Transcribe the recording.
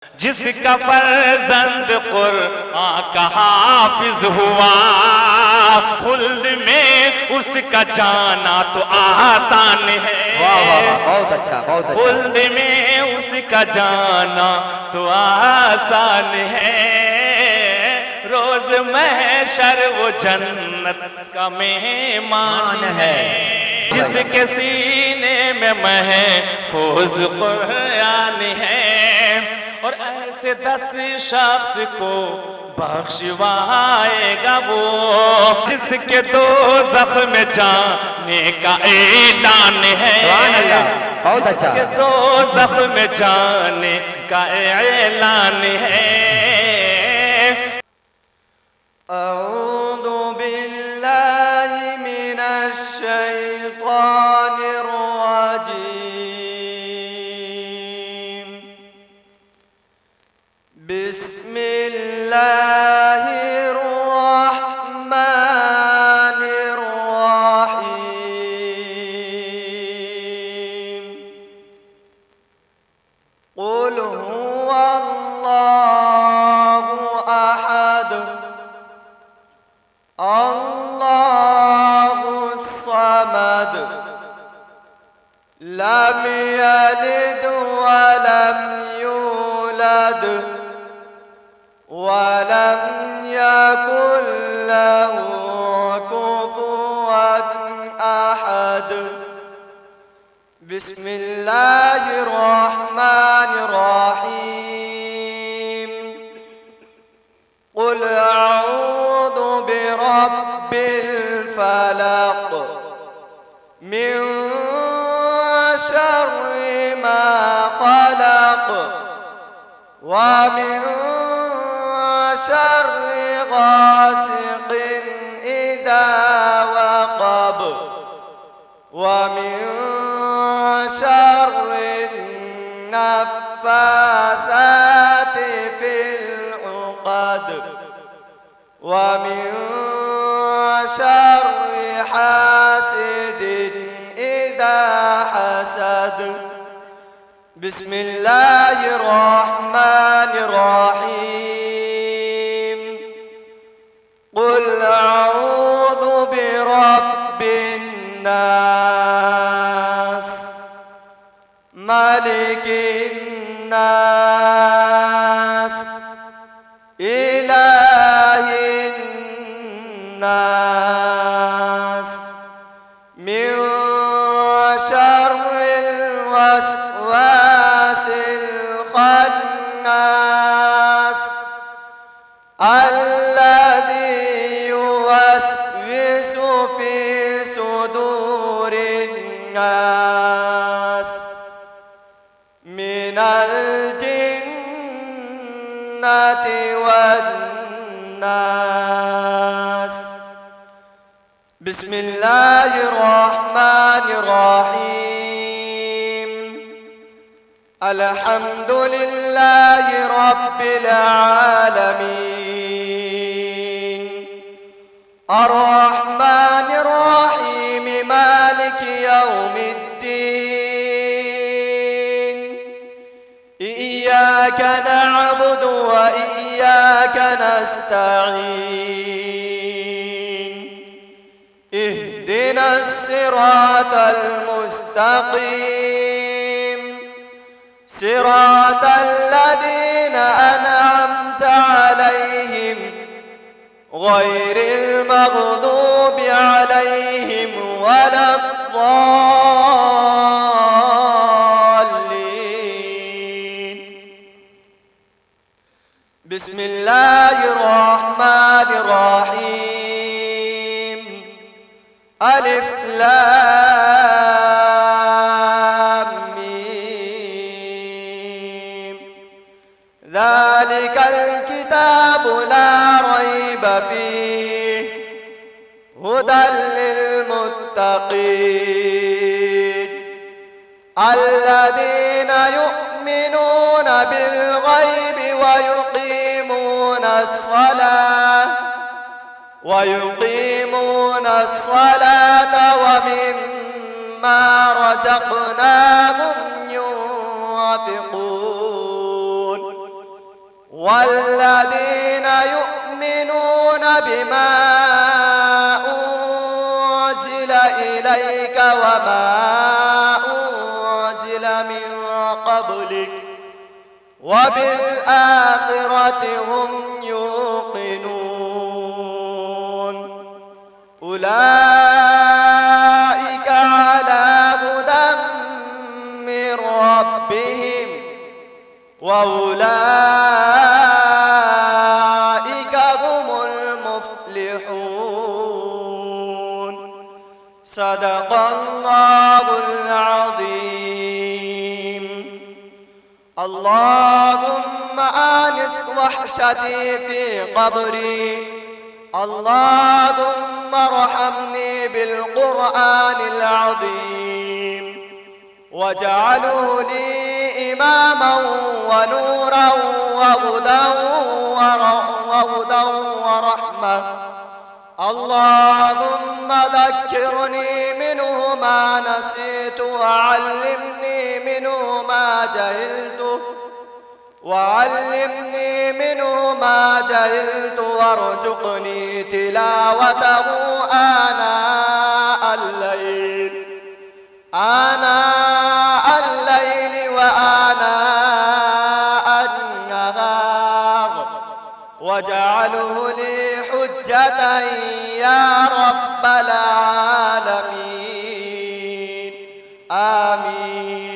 जिसका फर्जंद कुरान का हाफिज हुआ, खुल्द में उसका जाना तो आसान है। वाह वाह, बहुत अच्छा, बहुत अच्छा। खुल्द में उसका जाना तो आसान है। रोज महशर वो जन्नत का मेहमान है। जिसके सीने में महफूज कुरान है, और ऐसे 10 शख्स को बख्शवाएगा वो, जिसके दोज़ख में जाने का ऐलान है। सुभान अल्लाह, बहुत अच्छा। जिसके दोज़ख में जाने का ऐलान है। अऊज़ु बिल्लाहि मिनश शैतानिर रजीम। बिस्मिल्लाहिर रहमानिर रहीम। क़ुल हुवल्लाहु अहद, अल्लाहुस समद, लम यलिद वलम यूलद वलम यकुन लहू कुफुवन अहद। बिस्मिल्लाहिर रहमानिर रहीम। क़ुल अऊज़ु बिरब्बिल फलक़, मिन शर्रि मा ख़लक़, व मिन शर्रि गासिक़िन इज़ा वक़ब, व मिन शर्रि नफ़्फ़ाथाति फ़िल उक़द, व मिन शर्रि हासिदिन इज़ा हसद। बिस्मिल्लाहिर रहमानिर रहीम। क़ुल अऊज़ु बिरब्बिन नास, मालिकिन नास, इलाहिन नास, मिन शर्रिल वस्वासिल खन्नास, अल्लज़ी युवस्विसु फ़ी सुदूरिन नास, मिनल जिन्नति वन नास। बिस्मिल्लाहिर रहमानिर रहीम। अल्हम्दुलिल्लाहि रब्बिल आलमीन, अर्रहमानिर रहीम, मालिकि यौमिद्दीन। इय्याक नअबुदु व इय्याक नस्तईन। इहदिनस सिरातल मुस्तक़ीम, सिरातल लज़ीना अनअमता अलैहिम, गैरिल मग़दूबि अलैहिम वलद्दाल्लीन। बिस्मिल्लाहिर रहमानिर रहीम। अलिफ लाम मीम। ज़ालिकल किताबु ला रैब फ़ीह, हुदल लिल मुत्तक़ीन, الذين يؤمنون بالغيب ويقيمون الصلاة ومما رزقناهم ينفقون والذين يؤمنون بما أنزل إليك وما أنزل من قبلك وبالآخرة هم يوقنون أولئك على هدى من ربهم وأولئك هم المفلحون صدق الله العظيم اللهم آنس وحشتي في قبري اللهم ارحمني بالقرآن العظيم واجعله لي إماما ونورا وهدى ورحمة اللهم ذكرني منه ما نسيت وعلمني منه ما جهلت وارزقني تلاوته آناء الليل وآناء النهار واجعله لي حجة يا رب العالمين آمين